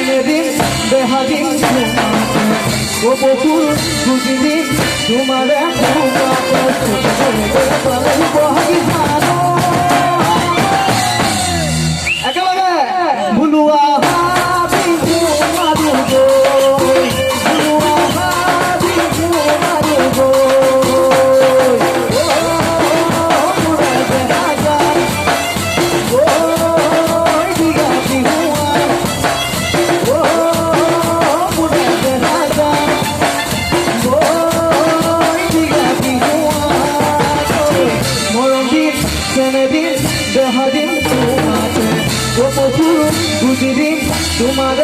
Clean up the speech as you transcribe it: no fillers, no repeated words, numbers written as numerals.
দিন বেহাদিন ও বকুল বুঝিনি তোমার একেবারে ভুলুয়া বেহাদিন তোমাকে ও বকুল বুঝিনি তোমার